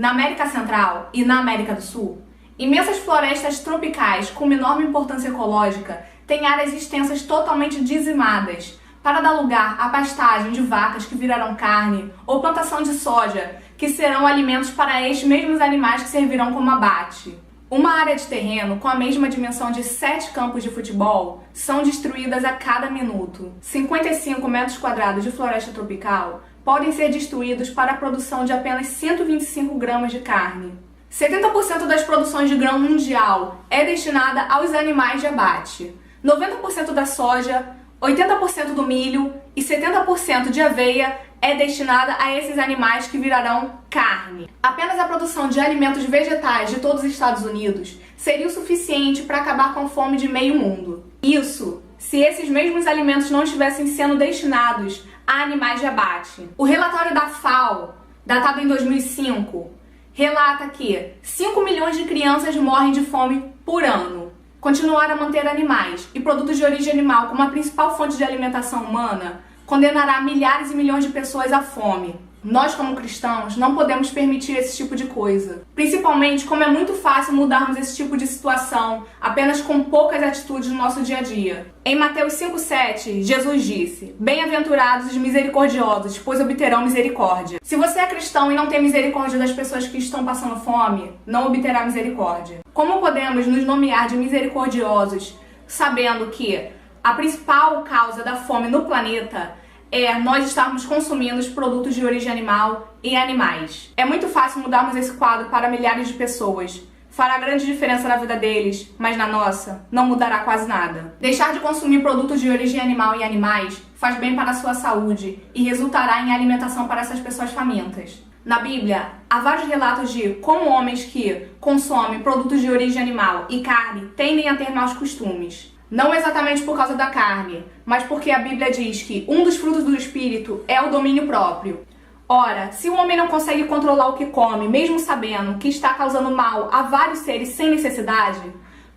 Na América Central e na América do Sul, imensas florestas tropicais com uma enorme importância ecológica têm áreas extensas totalmente dizimadas para dar lugar à pastagem de vacas que virarão carne ou plantação de soja, que serão alimentos para estes mesmos animais que servirão como abate. Uma área de terreno com a mesma dimensão de 7 campos de futebol são destruídas a cada minuto. 55 metros quadrados de floresta tropical podem ser destruídos para a produção de apenas 125 gramas de carne. 70% das produções de grão mundial é destinada aos animais de abate. 90% da soja, 80% do milho e 70% de aveia é destinada a esses animais que virarão carne. Apenas a produção de alimentos vegetais de todos os Estados Unidos seria o suficiente para acabar com a fome de meio mundo. Isso se esses mesmos alimentos não estivessem sendo destinados a animais de abate. O relatório da FAO, datado em 2005, relata que 5 milhões de crianças morrem de fome por ano. Continuar a manter animais e produtos de origem animal como a principal fonte de alimentação humana condenará milhares e milhões de pessoas à fome. Nós, como cristãos, não podemos permitir esse tipo de coisa. Principalmente como é muito fácil mudarmos esse tipo de situação apenas com poucas atitudes no nosso dia a dia. Em Mateus 5,7, Jesus disse: "Bem-aventurados os misericordiosos, pois obterão misericórdia." Se você é cristão e não tem misericórdia das pessoas que estão passando fome, não obterá misericórdia. Como podemos nos nomear de misericordiosos, sabendo que a principal causa da fome no planeta é nós estarmos consumindo os produtos de origem animal e animais? É muito fácil mudarmos esse quadro para milhares de pessoas. Fará grande diferença na vida deles, mas na nossa não mudará quase nada. Deixar de consumir produtos de origem animal e animais faz bem para a sua saúde e resultará em alimentação para essas pessoas famintas. Na Bíblia, há vários relatos de como homens que consomem produtos de origem animal e carne tendem a ter maus costumes. Não exatamente por causa da carne, mas porque a Bíblia diz que um dos frutos do Espírito é o domínio próprio. Ora, se o homem não consegue controlar o que come, mesmo sabendo que está causando mal a vários seres sem necessidade,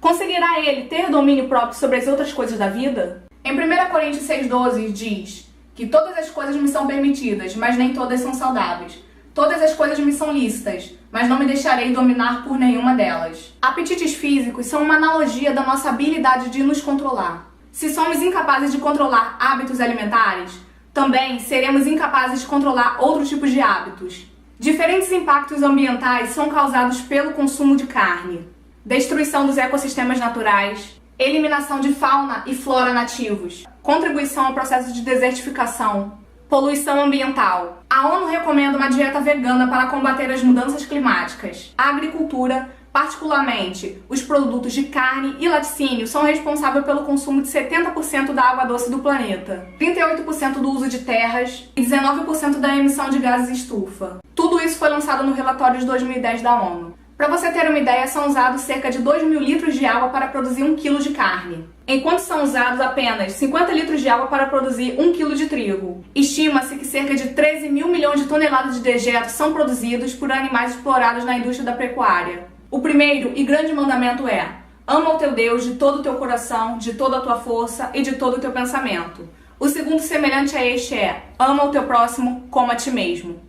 conseguirá ele ter domínio próprio sobre as outras coisas da vida? Em 1 Coríntios 6,12 diz que todas as coisas me são permitidas, mas nem todas são saudáveis. Todas as coisas me são lícitas, mas não me deixarei dominar por nenhuma delas. Apetites físicos são uma analogia da nossa habilidade de nos controlar. Se somos incapazes de controlar hábitos alimentares, também seremos incapazes de controlar outros tipos de hábitos. Diferentes impactos ambientais são causados pelo consumo de carne: destruição dos ecossistemas naturais, eliminação de fauna e flora nativos, contribuição ao processo de desertificação, poluição ambiental. A ONU recomenda uma dieta vegana para combater as mudanças climáticas. A agricultura, particularmente os produtos de carne e laticínio, são responsáveis pelo consumo de 70% da água doce do planeta, 38% do uso de terras e 19% da emissão de gases estufa. Tudo isso foi lançado no relatório de 2010 da ONU. Para você ter uma ideia, são usados cerca de 2.000 litros de água para produzir 1 quilo de carne, enquanto são usados apenas 50 litros de água para produzir 1 quilo de trigo. Estima-se que cerca de 13 mil milhões de toneladas de dejetos são produzidos por animais explorados na indústria da pecuária. O primeiro e grande mandamento é: ama o teu Deus de todo o teu coração, de toda a tua força e de todo o teu pensamento. O segundo, semelhante a este, é: ama o teu próximo como a ti mesmo.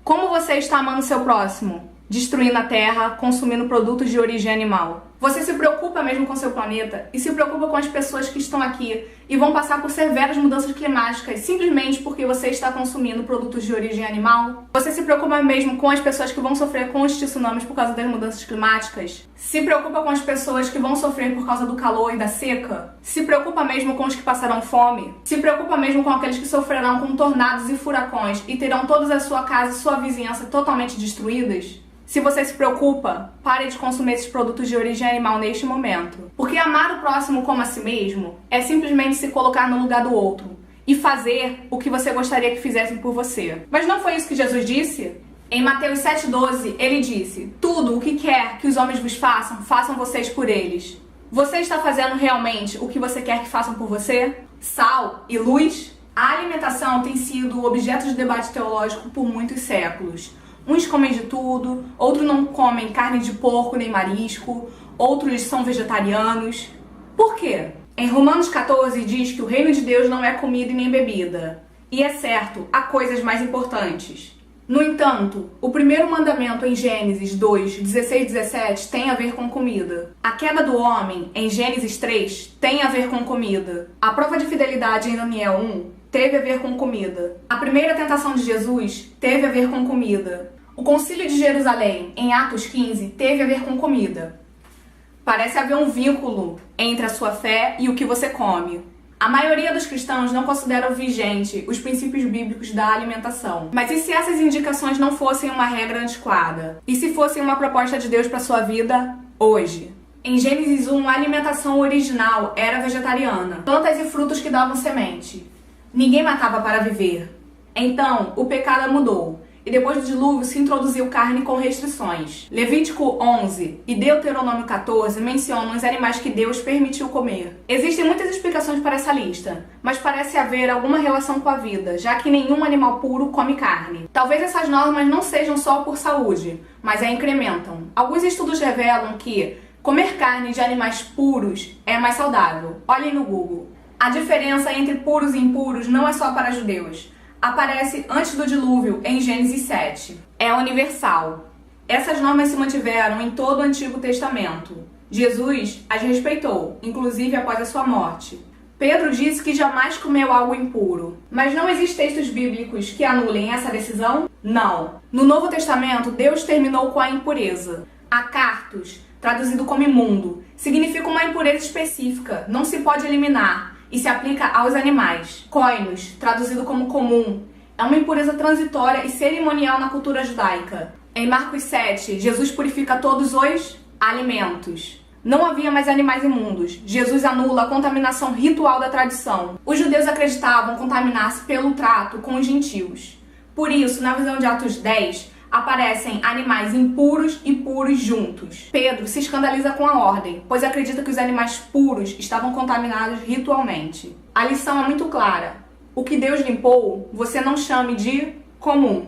Como você está amando seu próximo? Destruindo a terra, consumindo produtos de origem animal. Você se preocupa mesmo com seu planeta e se preocupa com as pessoas que estão aqui e vão passar por severas mudanças climáticas simplesmente porque você está consumindo produtos de origem animal? Você se preocupa mesmo com as pessoas que vão sofrer com os tsunamis por causa das mudanças climáticas? Se preocupa com as pessoas que vão sofrer por causa do calor e da seca? Se preocupa mesmo com os que passarão fome? Se preocupa mesmo com aqueles que sofrerão com tornados e furacões e terão todas a sua casa e sua vizinhança totalmente destruídas? Se você se preocupa, pare de consumir esses produtos de origem animal neste momento. Porque amar o próximo como a si mesmo é simplesmente se colocar no lugar do outro e fazer o que você gostaria que fizessem por você. Mas não foi isso que Jesus disse? Em Mateus 7,12, ele disse: "Tudo o que quer que os homens vos façam, façam vocês por eles." Você está fazendo realmente o que você quer que façam por você? Sal e luz? A alimentação tem sido objeto de debate teológico por muitos séculos. Uns comem de tudo, outros não comem carne de porco nem marisco, outros são vegetarianos. Por quê? Em Romanos 14 diz que o reino de Deus não é comida e nem bebida. E é certo, há coisas mais importantes. No entanto, o primeiro mandamento em Gênesis 2, 16 e 17 tem a ver com comida. A queda do homem, em Gênesis 3, tem a ver com comida. A prova de fidelidade em Daniel 1 teve a ver com comida. A primeira tentação de Jesus teve a ver com comida. O Concílio de Jerusalém, em Atos 15, teve a ver com comida. Parece haver um vínculo entre a sua fé e o que você come. A maioria dos cristãos não considera vigente os princípios bíblicos da alimentação. Mas e se essas indicações não fossem uma regra antiquada? E se fossem uma proposta de Deus para sua vida hoje? Em Gênesis 1, a alimentação original era vegetariana. Plantas e frutos que davam semente. Ninguém matava para viver. Então, o pecado mudou. E depois do dilúvio se introduziu carne com restrições. Levítico 11 e Deuteronômio 14 mencionam os animais que Deus permitiu comer. Existem muitas explicações para essa lista, mas parece haver alguma relação com a vida, já que nenhum animal puro come carne. Talvez essas normas não sejam só por saúde, mas a incrementam. Alguns estudos revelam que comer carne de animais puros é mais saudável. Olhem no Google. A diferença entre puros e impuros não é só para judeus. Aparece antes do dilúvio, em Gênesis 7. É universal. Essas normas se mantiveram em todo o Antigo Testamento. Jesus as respeitou, inclusive após a sua morte. Pedro disse que jamais comeu algo impuro. Mas não existem textos bíblicos que anulem essa decisão? Não. No Novo Testamento, Deus terminou com a impureza. Acartos, traduzido como imundo, significa uma impureza específica, não se pode eliminar. E se aplica aos animais. Koinos, traduzido como comum, é uma impureza transitória e cerimonial na cultura judaica. Em Marcos 7, Jesus purifica todos os alimentos. Não havia mais animais imundos. Jesus anula a contaminação ritual da tradição. Os judeus acreditavam contaminar-se pelo trato com os gentios. Por isso, na visão de Atos 10, aparecem animais impuros e puros juntos. Pedro se escandaliza com a ordem, pois acredita que os animais puros estavam contaminados ritualmente. A lição é muito clara. O que Deus limpou, você não chame de comum.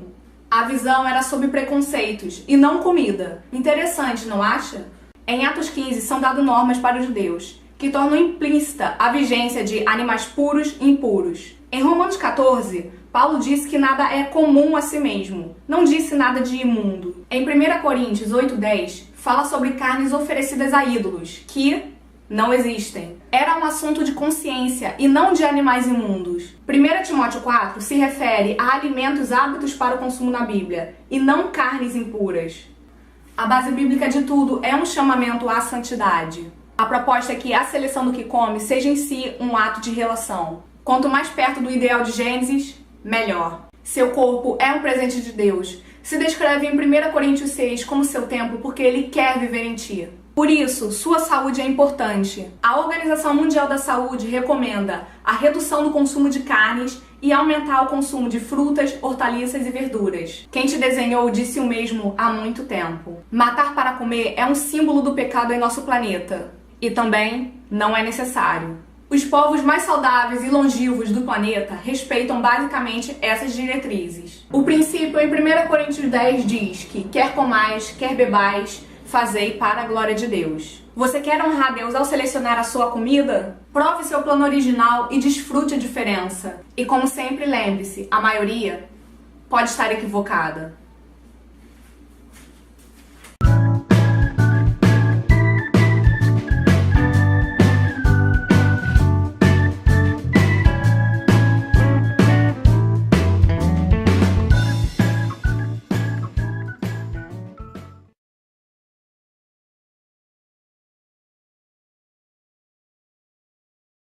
A visão era sobre preconceitos e não comida. Interessante, não acha? Em Atos 15 são dadas normas para os judeus, que tornam implícita a vigência de animais puros e impuros. Em Romanos 14, Paulo disse que nada é comum a si mesmo. Não disse nada de imundo. Em 1 Coríntios 8:10, fala sobre carnes oferecidas a ídolos, que não existem. Era um assunto de consciência e não de animais imundos. 1 Timóteo 4 se refere a alimentos aptos para o consumo na Bíblia, e não carnes impuras. A base bíblica de tudo é um chamamento à santidade. A proposta é que a seleção do que come seja em si um ato de relação. Quanto mais perto do ideal de Gênesis, melhor. Seu corpo é um presente de Deus. Se descreve em 1 Coríntios 6 como seu templo porque Ele quer viver em ti. Por isso, sua saúde é importante. A Organização Mundial da Saúde recomenda a redução do consumo de carnes e aumentar o consumo de frutas, hortaliças e verduras. Quem te desenhou disse o mesmo há muito tempo. Matar para comer é um símbolo do pecado em nosso planeta. E também não é necessário. Os povos mais saudáveis e longevos do planeta respeitam basicamente essas diretrizes. O princípio em 1 Coríntios 10 diz que quer comais, quer bebais, fazei para a glória de Deus. Você quer honrar Deus ao selecionar a sua comida? Prove seu plano original e desfrute a diferença. E como sempre, lembre-se, a maioria pode estar equivocada.